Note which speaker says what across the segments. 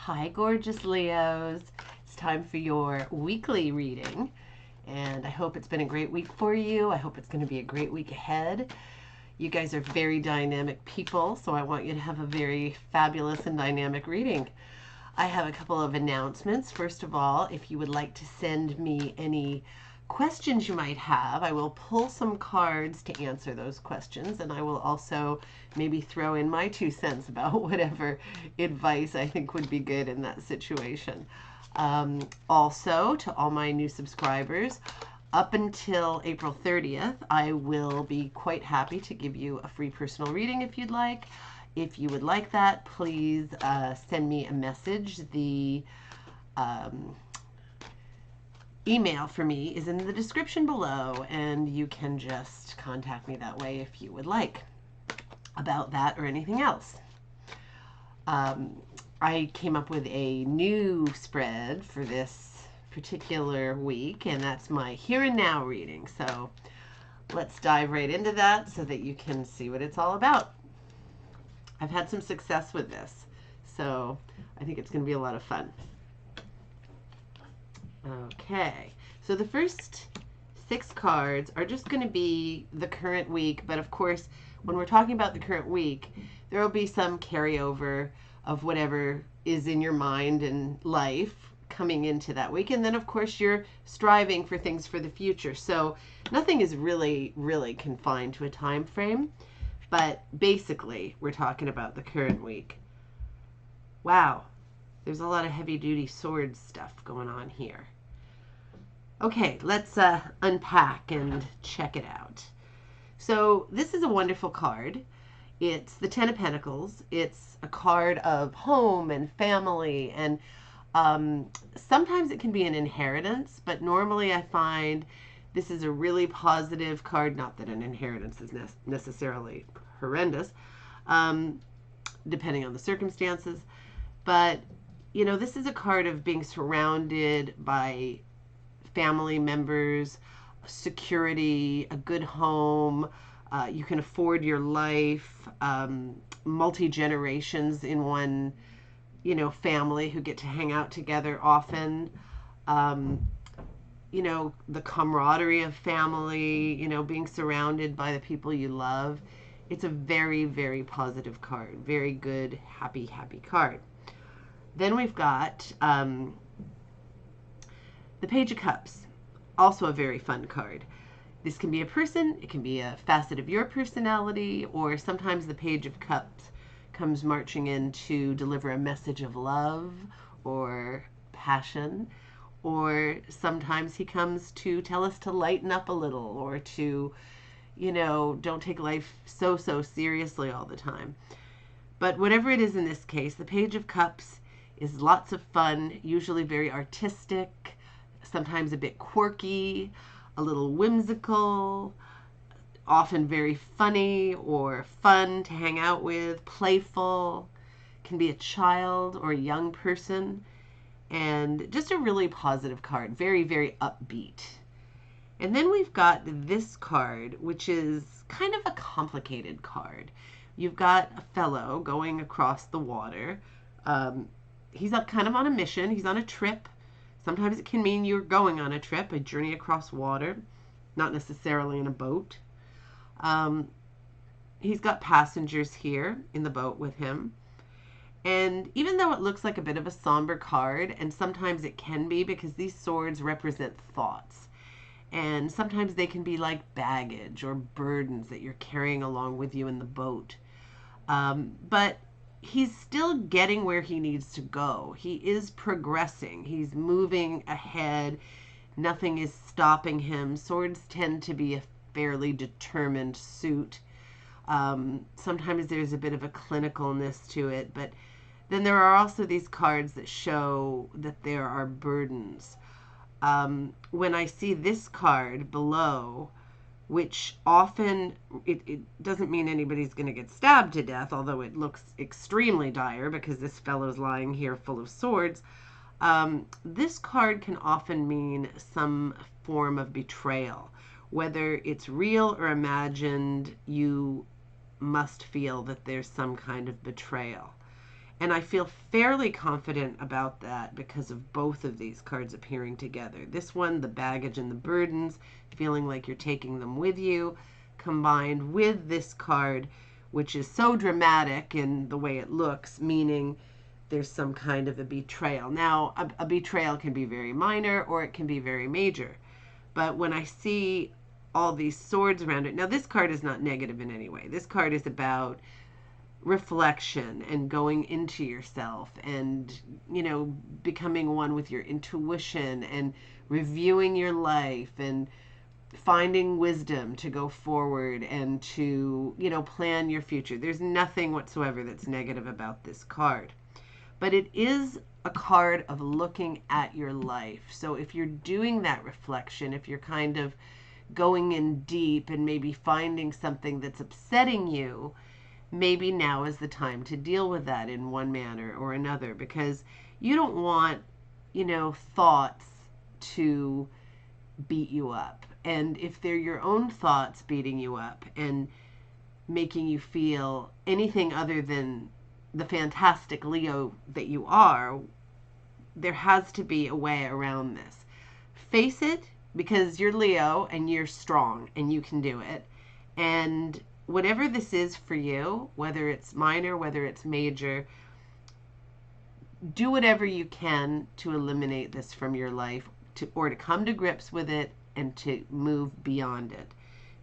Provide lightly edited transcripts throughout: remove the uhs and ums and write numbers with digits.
Speaker 1: Hi, gorgeous Leos. It's time for your weekly reading, and I hope it's been a great week for you. I hope it's going to be a great week ahead. You guys are very dynamic people, so I want you to have a very fabulous and dynamic reading. I have a couple of announcements. First of all, if you would like to send me any questions you might have, I will pull some cards to answer those questions, and I will also maybe throw in my 2 cents about whatever advice I think would be good in that situation. Also, to all my new subscribers, up until April 30th, I will be quite happy to give you a free personal reading if you'd like. If you would like that, please send me a message. The email for me is in the description below, and you can just contact me that way if you would like about that or anything else. I came up with a new spread for this particular week, and that's my here and now reading. So let's dive right into that so that you can see what it's all about. I've had some success with this, so I think it's going to be a lot of fun. Okay, so the first 6 cards are just going to be the current week, but of course, when we're talking about the current week, there will be some carryover of whatever is in your mind and life coming into that week. And then, of course, you're striving for things for the future. So nothing is really confined to a time frame, but basically, we're talking about the current week. Wow, there's a lot of heavy-duty sword stuff going on here. Okay, let's unpack and check it out. So this is a wonderful card. It's the Ten of Pentacles. It's a card of home and family, and sometimes it can be an inheritance, but normally I find this is a really positive card. Not that an inheritance is necessarily horrendous, depending on the circumstances, but you know, this is a card of being surrounded by family members, security, a good home. You can afford your life, multi-generations in one, family who get to hang out together often. The camaraderie of family, being surrounded by the people you love. It's a very positive card. Very good, happy card. Then we've got the Page of Cups. Also a very fun card. This can be a person, it can be a facet of your personality, or sometimes the Page of Cups comes marching in to deliver a message of love or passion, or sometimes he comes to tell us to lighten up a little, or to, don't take life so seriously all the time. But whatever it is in this case, the Page of Cups is lots of fun, usually very artistic, sometimes a bit quirky, a little whimsical, often very funny or fun to hang out with, playful, can be a child or a young person, and just a really positive card, very upbeat. And then we've got this card, which is kind of a complicated card. You've got a fellow going across the water. He's kind of on a mission. He's on a trip. Sometimes it can mean you're going on a trip, a journey across water, not necessarily in a boat. He's got passengers here in the boat with him. And even though it looks like a bit of a somber card, and sometimes it can be because these swords represent thoughts, and sometimes they can be like baggage or burdens that you're carrying along with you in the boat. But he's still getting where he needs to go. He is progressing. He's moving ahead. Nothing is stopping him. Swords tend to be a fairly determined suit. Sometimes there's a bit of a clinicalness to it, but then there are also these cards that show that there are burdens. When I see this card below, which often, it doesn't mean anybody's going to get stabbed to death, although it looks extremely dire because this fellow's lying here full of swords. This card can often mean some form of betrayal. Whether it's real or imagined, you must feel that there's some kind of betrayal. And I feel fairly confident about that because of both of these cards appearing together. This one, the baggage and the burdens, feeling like you're taking them with you, combined with this card, which is so dramatic in the way it looks, meaning there's some kind of a betrayal. Now, a betrayal can be very minor or it can be very major. But when I see all these swords around it, now this card is not negative in any way. This card is about reflection and going into yourself and, becoming one with your intuition and reviewing your life and finding wisdom to go forward and to, plan your future. There's nothing whatsoever that's negative about this card. But it is a card of looking at your life. So if you're doing that reflection, if you're kind of going in deep and maybe finding something that's upsetting you, maybe now is the time to deal with that in one manner or another, because you don't want, thoughts to beat you up. And if they're your own thoughts beating you up and making you feel anything other than the fantastic Leo that you are, there has to be a way around this. Face it, because you're Leo and you're strong and you can do it. And whatever this is for you, whether it's minor, whether it's major, do whatever you can to eliminate this from your life, or to come to grips with it and to move beyond it.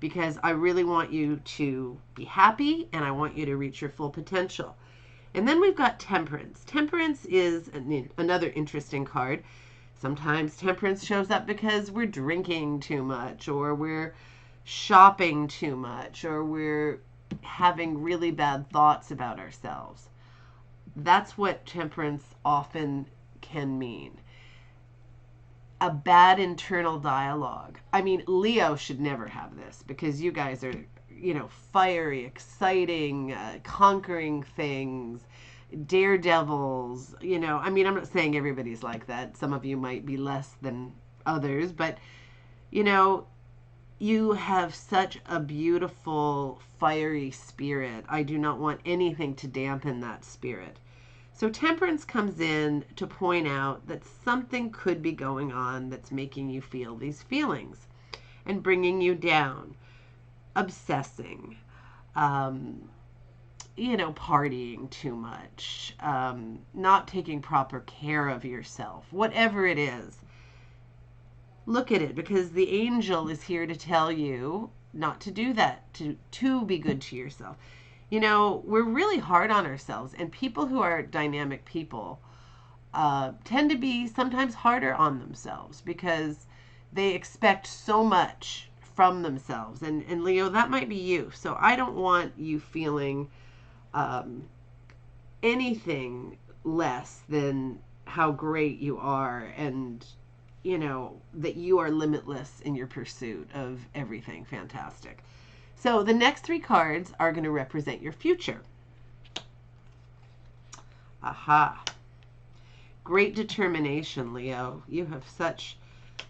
Speaker 1: Because I really want you to be happy and I want you to reach your full potential. And then we've got Temperance. Temperance is another interesting card. Sometimes temperance shows up because we're drinking too much, or we're shopping too much, or we're having really bad thoughts about ourselves. That's what temperance often can mean. A bad internal dialogue. I mean, Leo should never have this because you guys are, fiery, exciting, conquering things, daredevils, I'm not saying everybody's like that. Some of you might be less than others, but, you have such a beautiful, fiery spirit. I do not want anything to dampen that spirit. So temperance comes in to point out that something could be going on that's making you feel these feelings and bringing you down, obsessing, partying too much, not taking proper care of yourself, whatever it is. Look at it, because the angel is here to tell you not to do that, to be good to yourself. We're really hard on ourselves, and people who are dynamic people tend to be sometimes harder on themselves because they expect so much from themselves. And Leo, that might be you. So I don't want you feeling anything less than how great you are, and that you are limitless in your pursuit of everything fantastic. So the next three cards are going to represent your future. Aha. Great determination, Leo. You have such...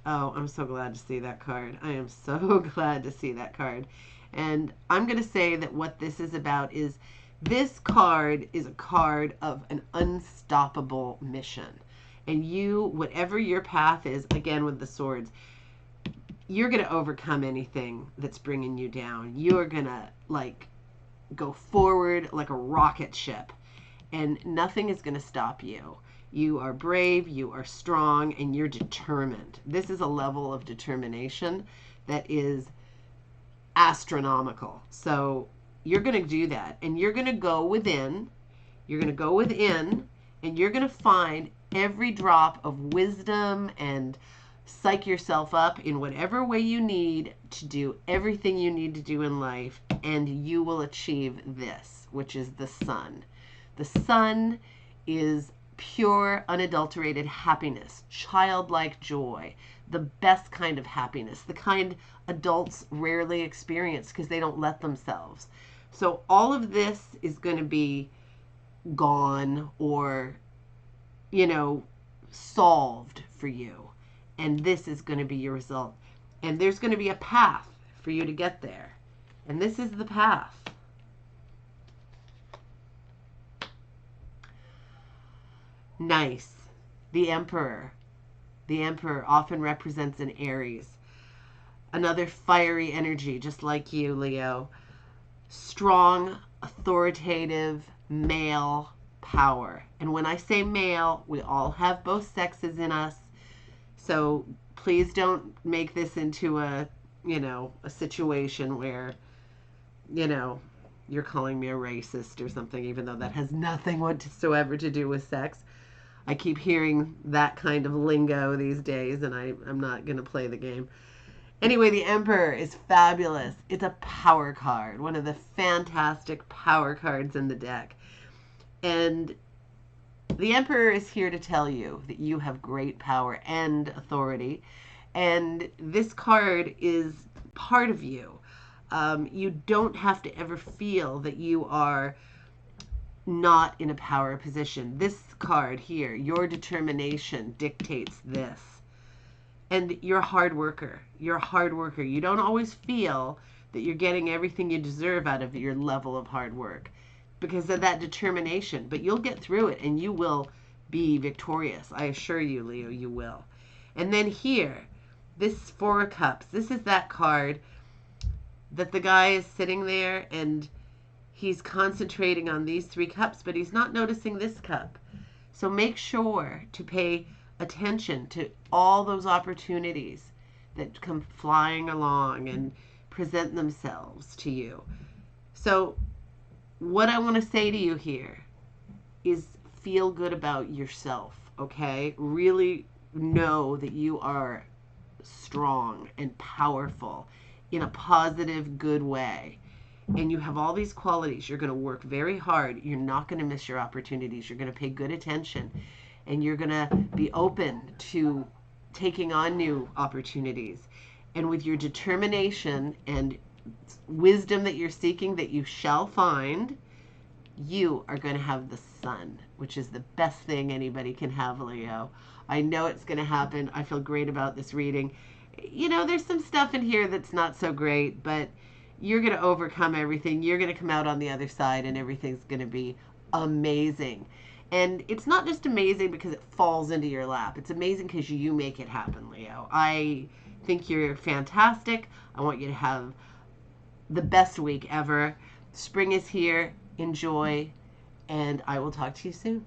Speaker 1: Oh, I'm so glad to see that card. I am so glad to see that card. And I'm going to say that what this is about is this card is a card of an unstoppable mission. And you, whatever your path is, again with the swords, you're going to overcome anything that's bringing you down. You're going to go forward like a rocket ship, and nothing is going to stop you. You are brave, you are strong, and you're determined. This is a level of determination that is astronomical. So you're going to do that, and you're going to go within. You're going to go within, and you're going to find every drop of wisdom and psych yourself up in whatever way you need to do everything you need to do in life, and you will achieve this, which is the sun. The sun is pure, unadulterated happiness, childlike joy, the best kind of happiness, the kind adults rarely experience because they don't let themselves. So all of this is going to be gone or, solved for you. And this is going to be your result. And there's going to be a path for you to get there. And this is the path. Nice. The Emperor. The Emperor often represents an Aries. Another fiery energy, just like you, Leo. Strong, authoritative, male power. And when I say male, we all have both sexes in us. So please don't make this into a situation where, you know, you're calling me a racist or something, even though that has nothing whatsoever to do with sex. I keep hearing that kind of lingo these days, and I'm not going to play the game. Anyway, the Emperor is fabulous. It's a power card, one of the fantastic power cards in the deck. And the Emperor is here to tell you that you have great power and authority. And this card is part of you. You don't have to ever feel that you are not in a power position. This card here, your determination dictates this. And you're a hard worker. You're a hard worker. You don't always feel that you're getting everything you deserve out of your level of hard work because of that determination. But you'll get through it and you will be victorious. I assure you, Leo, you will. And then here, this Four of Cups, this is that card that the guy is sitting there and he's concentrating on these three cups, but he's not noticing this cup. So make sure to pay attention to all those opportunities that come flying along and present themselves to you. So what I want to say to you here is feel good about yourself, okay? Really know that you are strong and powerful in a positive, good way. And you have all these qualities. You're going to work very hard. You're not going to miss your opportunities. You're going to pay good attention. And you're going to be open to taking on new opportunities. And with your determination and wisdom that you're seeking, that you shall find, you are going to have the sun, which is the best thing anybody can have, Leo. I know it's going to happen. I feel great about this reading. You know, there's some stuff in here that's not so great, but you're going to overcome everything. You're going to come out on the other side and everything's going to be amazing. And it's not just amazing because it falls into your lap. It's amazing because you make it happen, Leo. I think you're fantastic. I want you to have the best week ever. Spring is here. Enjoy. And I will talk to you soon.